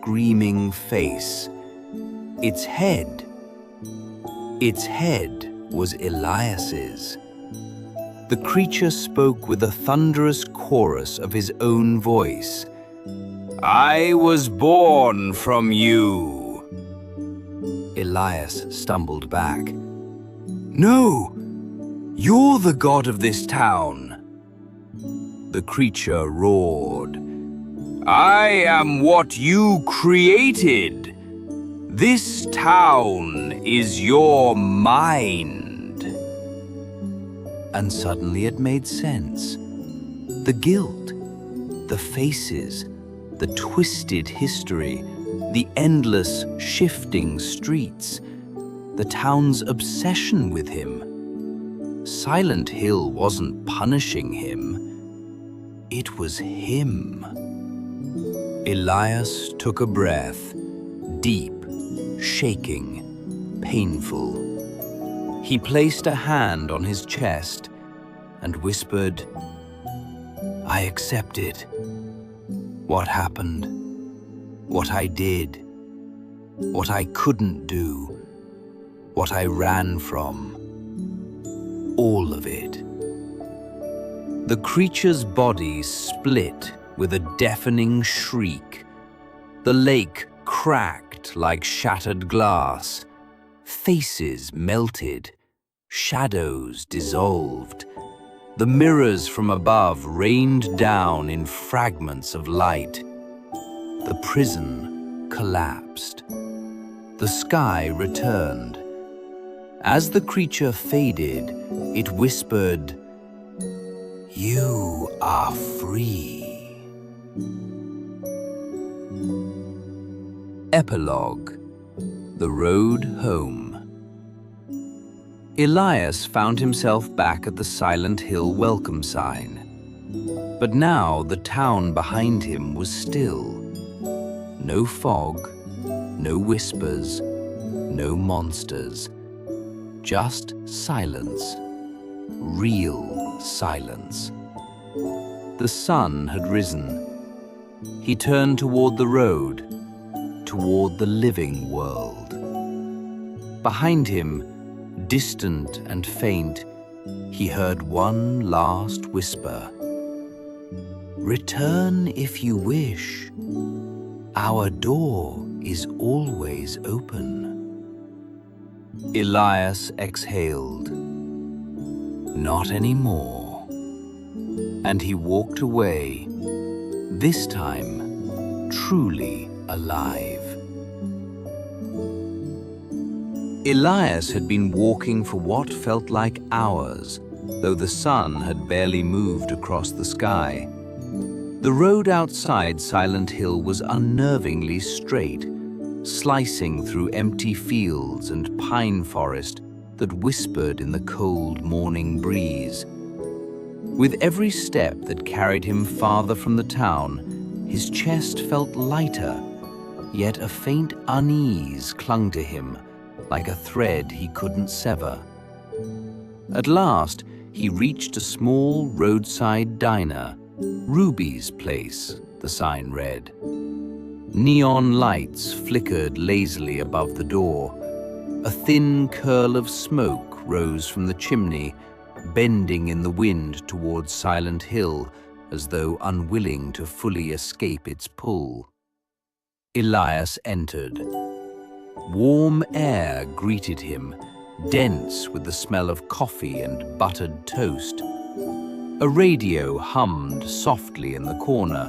screaming face. Its head was Elias's. The creature spoke with a thunderous chorus of his own voice. "I was born from you." Elias stumbled back. "No, you're the god of this town." The creature roared. "I am what you created. This town is your mind." And suddenly it made sense. The guilt, the faces, the twisted history, the endless shifting streets, the town's obsession with him. Silent Hill wasn't punishing him. It was him. Elias took a breath, deep, shaking, painful. He placed a hand on his chest and whispered, "I accept it. What happened, what I did, what I couldn't do, what I ran from, all of it." The creature's body split with a deafening shriek. The lake cracked like shattered glass. Faces melted, shadows dissolved. The mirrors from above rained down in fragments of light. The prison collapsed. The sky returned. As the creature faded, it whispered, "You are free." Epilogue: The Road Home. Elias found himself back at the Silent Hill welcome sign. But now the town behind him was still. No fog, no whispers, no monsters. Just silence. Real silence. The sun had risen. He turned toward the road, toward the living world. Behind him, distant and faint, he heard one last whisper. "Return if you wish. Our door is always open." Elias exhaled. Not anymore. And he walked away, this time truly alive. Elias had been walking for what felt like hours, though the sun had barely moved across the sky. The road outside Silent Hill was unnervingly straight, slicing through empty fields and pine forest that whispered in the cold morning breeze. With every step that carried him farther from the town, his chest felt lighter, yet a faint unease clung to him, like a thread he couldn't sever. At last, he reached a small roadside diner. Ruby's Place, the sign read. Neon lights flickered lazily above the door. A thin curl of smoke rose from the chimney, bending in the wind towards Silent Hill, as though unwilling to fully escape its pull. Elias entered. Warm air greeted him, dense with the smell of coffee and buttered toast. A radio hummed softly in the corner.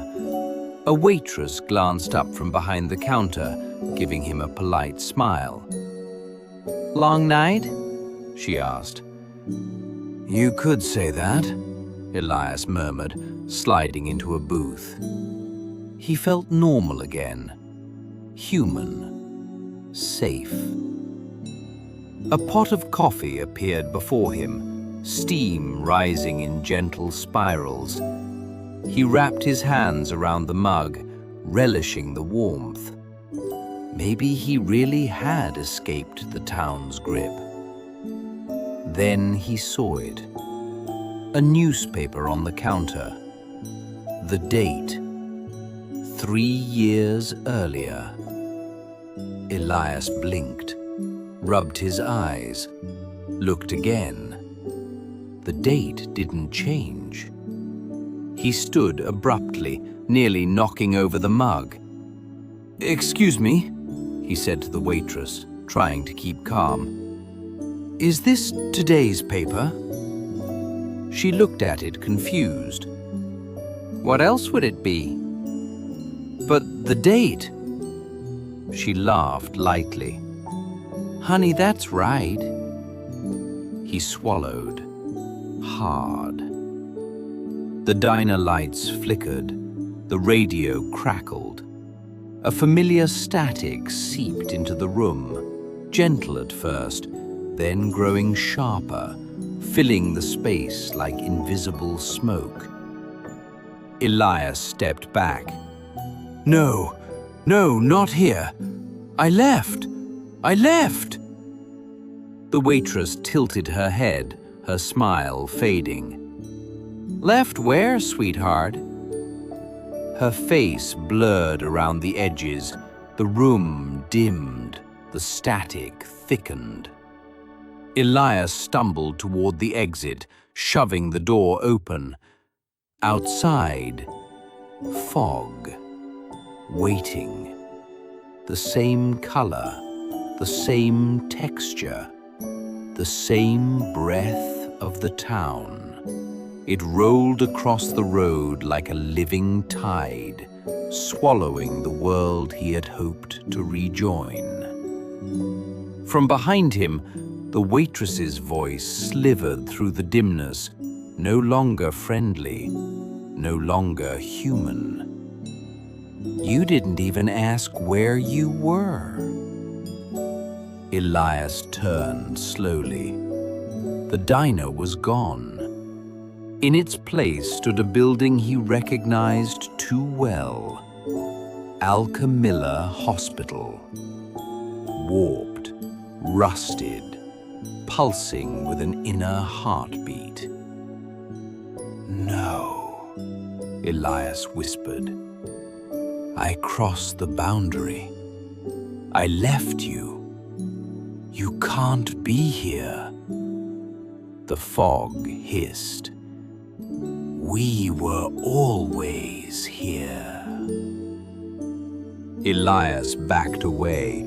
A waitress glanced up from behind the counter, giving him a polite smile. "Long night?" she asked. "You could say that," Elias murmured, sliding into a booth. He felt normal again. Human. Safe. A pot of coffee appeared before him, steam rising in gentle spirals. He wrapped his hands around the mug, relishing the warmth. Maybe he really had escaped the town's grip. Then he saw it. A newspaper on the counter. The date. 3 years earlier. Elias blinked, rubbed his eyes, looked again. The date didn't change. He stood abruptly, nearly knocking over the mug. "Excuse me," he said to the waitress, trying to keep calm. "Is this today's paper?" She looked at it, confused. "What else would it be?" "But the date." She laughed lightly. "Honey, that's right." He swallowed, hard. The diner lights flickered, the radio crackled. A familiar static seeped into the room, gentle at first, then growing sharper, filling the space like invisible smoke. Elias stepped back. No, not here. I left. The waitress tilted her head, her smile fading. "Left where, sweetheart?" Her face blurred around the edges, the room dimmed, the static thickened. Elias stumbled toward the exit, shoving the door open. Outside, fog, waiting. The same color, the same texture, the same breath of the town. It rolled across the road like a living tide, swallowing the world he had hoped to rejoin. From behind him, the waitress's voice slivered through the dimness, no longer friendly, no longer human. "You didn't even ask where you were." Elias turned slowly. The diner was gone. In its place stood a building he recognized too well. Alchemilla Hospital. Warped, rusted, pulsing with an inner heartbeat. "No," Elias whispered. "I crossed the boundary. I left you. You can't be here." The fog hissed. "We were always here." Elias backed away,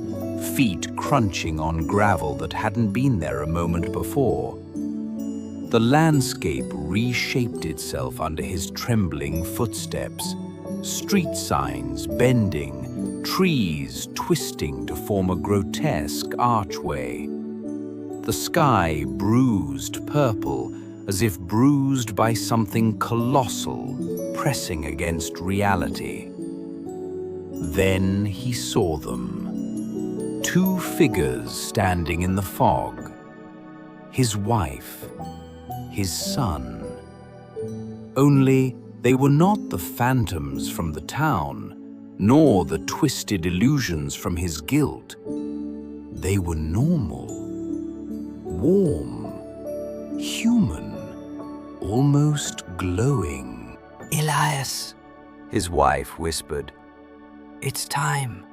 feet crunching on gravel that hadn't been there a moment before. The landscape reshaped itself under his trembling footsteps, street signs bending, trees twisting to form a grotesque archway. The sky bruised purple, as if bruised by something colossal, pressing against reality. Then he saw them. 2 figures standing in the fog. His wife, his son. Only they were not the phantoms from the town, nor the twisted illusions from his guilt. They were normal, warm, human, almost glowing. "Elias," his wife whispered. "it's time."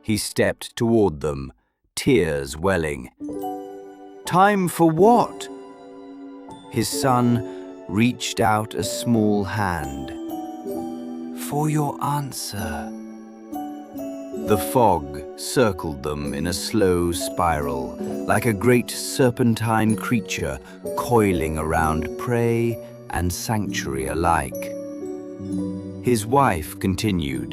He stepped toward them, tears welling. "Time for what?" His son reached out a small hand. "For your answer." The fog circled them in a slow spiral, like a great serpentine creature coiling around prey and sanctuary alike. His wife continued.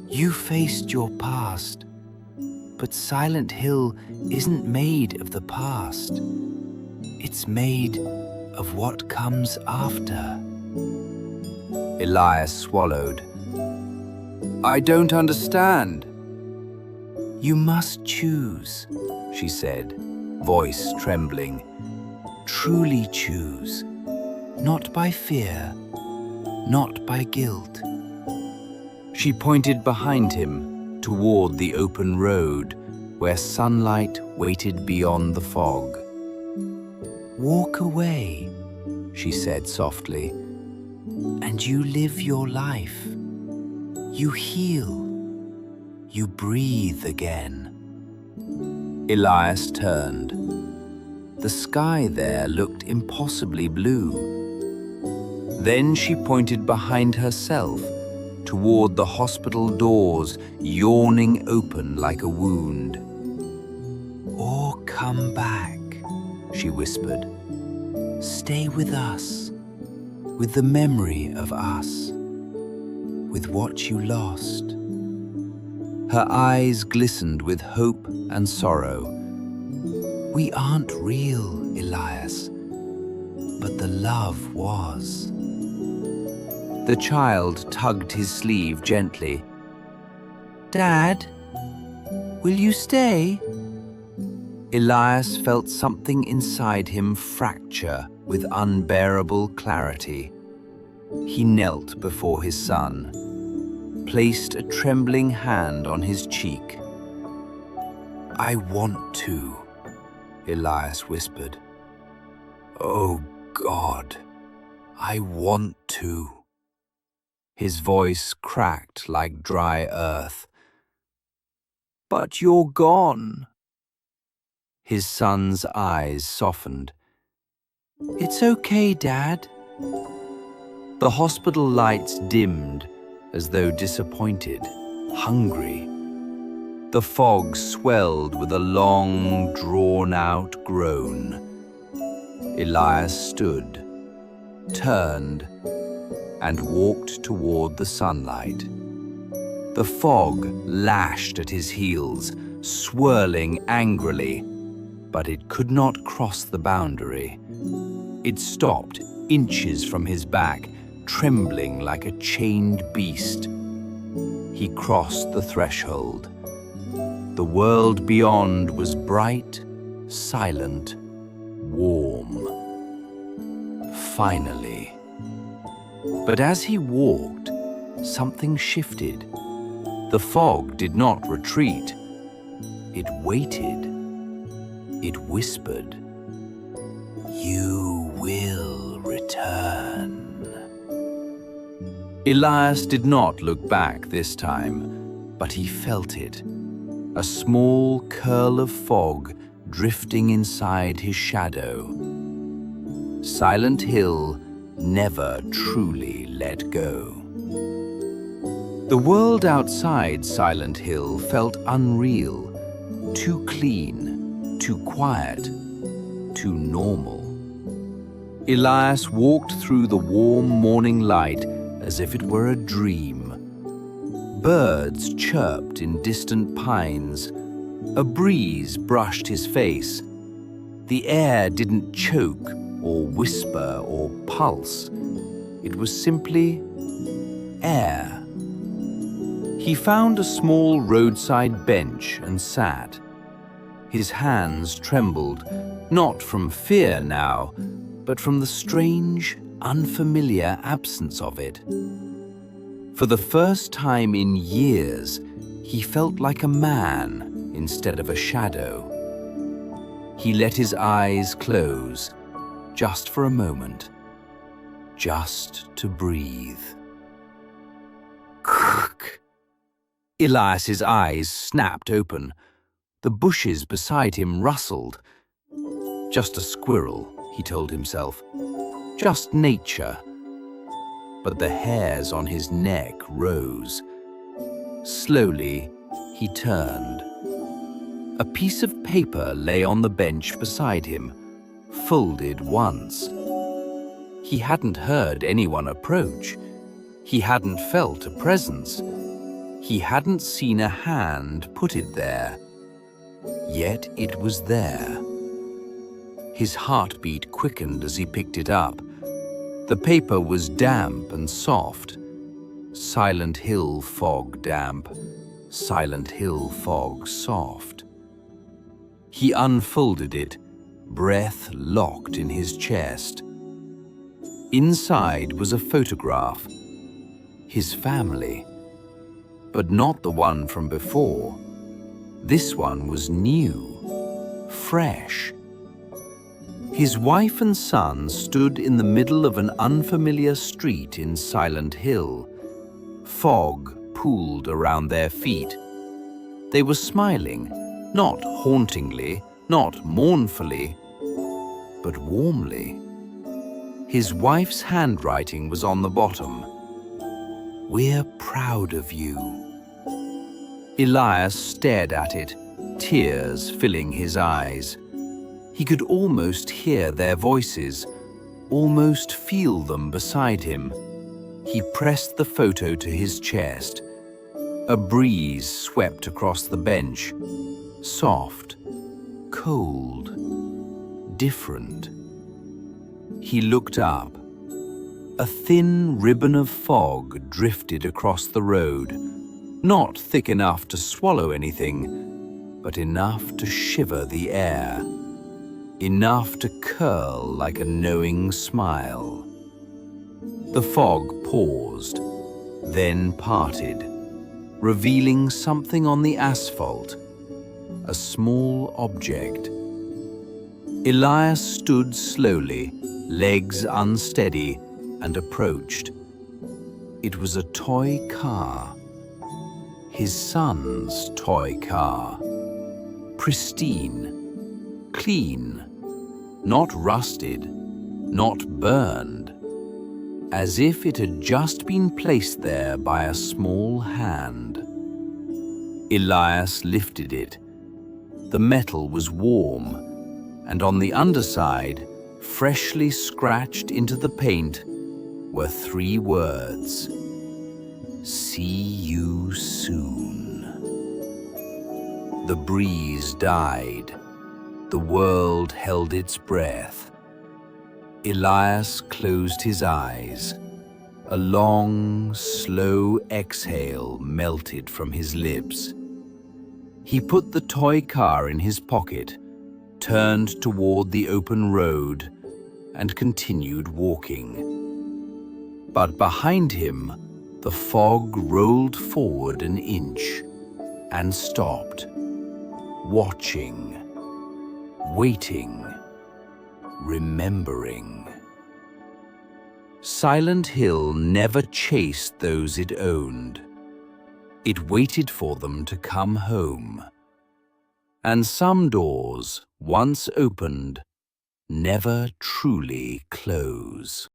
"You faced your past, but Silent Hill isn't made of the past. It's made of what comes after." Elias swallowed. "I don't understand." "You must choose," she said, voice trembling. "Truly choose. Not by fear, not by guilt." She pointed behind him, toward the open road, where sunlight waited beyond the fog. "Walk away," she said softly. "and you live your life. You heal. You breathe again. Elias turned. The sky there looked impossibly blue. Then she pointed behind herself, toward the hospital doors yawning open like a wound. "Or come back," she whispered. "Stay with us, with the memory of us, with what you lost." Her eyes glistened with hope and sorrow. "We aren't real, Elias, but the love was." The child tugged his sleeve gently. "Dad, will you stay?" Elias felt something inside him fracture with unbearable clarity. He knelt before his son, placed a trembling hand on his cheek. "I want to," Elias whispered. "Oh God, I want to." His voice cracked like dry earth. "But you're gone." His son's eyes softened. "It's okay, Dad." The hospital lights dimmed as though disappointed, hungry. The fog swelled with a long, drawn-out groan. Elias stood, turned, and walked toward the sunlight. The fog lashed at his heels, swirling angrily, but it could not cross the boundary. It stopped inches from his back, trembling like a chained beast. He crossed the threshold. The world beyond was bright, silent, warm. Finally. But as he walked, something shifted. The fog did not retreat. It waited. It whispered, "You will return." Elias did not look back this time, but he felt it. A small curl of fog drifting inside his shadow. Silent Hill never truly let go. The world outside Silent Hill felt unreal, too clean, too quiet, too normal. Elias walked through the warm morning light as if it were a dream. Birds chirped in distant pines. A breeze brushed his face. The air didn't choke or whisper or pulse. It was simply air. He found a small roadside bench and sat. His hands trembled, not from fear now, but from the strange, unfamiliar absence of it. For the first time in years, he felt like a man instead of a shadow. He let his eyes close, just for a moment, just to breathe. Elias's eyes snapped open. The bushes beside him rustled. Just a squirrel, he told himself. Just nature. But the hairs on his neck rose. Slowly, he turned. A piece of paper lay on the bench beside him, folded once. He hadn't heard anyone approach. He hadn't felt a presence. He hadn't seen a hand put it there. Yet it was there. His heartbeat quickened as he picked it up. The paper was damp and soft. Silent Hill fog damp, Silent Hill fog soft. He unfolded it, breath locked in his chest. Inside was a photograph. His family. But not the one from before. This one was new, fresh. His wife and son stood in the middle of an unfamiliar street in Silent Hill. Fog pooled around their feet. They were smiling, not hauntingly, not mournfully, but warmly. His wife's handwriting was on the bottom. "We're proud of you." Elias stared at it, tears filling his eyes. He could almost hear their voices, almost feel them beside him. He pressed the photo to his chest. A breeze swept across the bench, soft, cold, different. He looked up. A thin ribbon of fog drifted across the road, not thick enough to swallow anything, but enough to shiver the air, enough to curl like a knowing smile. The fog paused, then parted, revealing something on the asphalt, a small object. Elias stood slowly, legs unsteady, and approached. It was a toy car. His son's toy car. Pristine, clean, not rusted, not burned, as if it had just been placed there by a small hand. Elias lifted it. The metal was warm, and on the underside, freshly scratched into the paint, were 3 words: "See you soon." The breeze died. The world held its breath. Elias closed his eyes. A long, slow exhale melted from his lips. He put the toy car in his pocket, turned toward the open road, and continued walking. But behind him, the fog rolled forward an inch and stopped, watching, waiting, remembering. Silent Hill never chased those it owned. It waited for them to come home. And some doors, once opened, never truly close.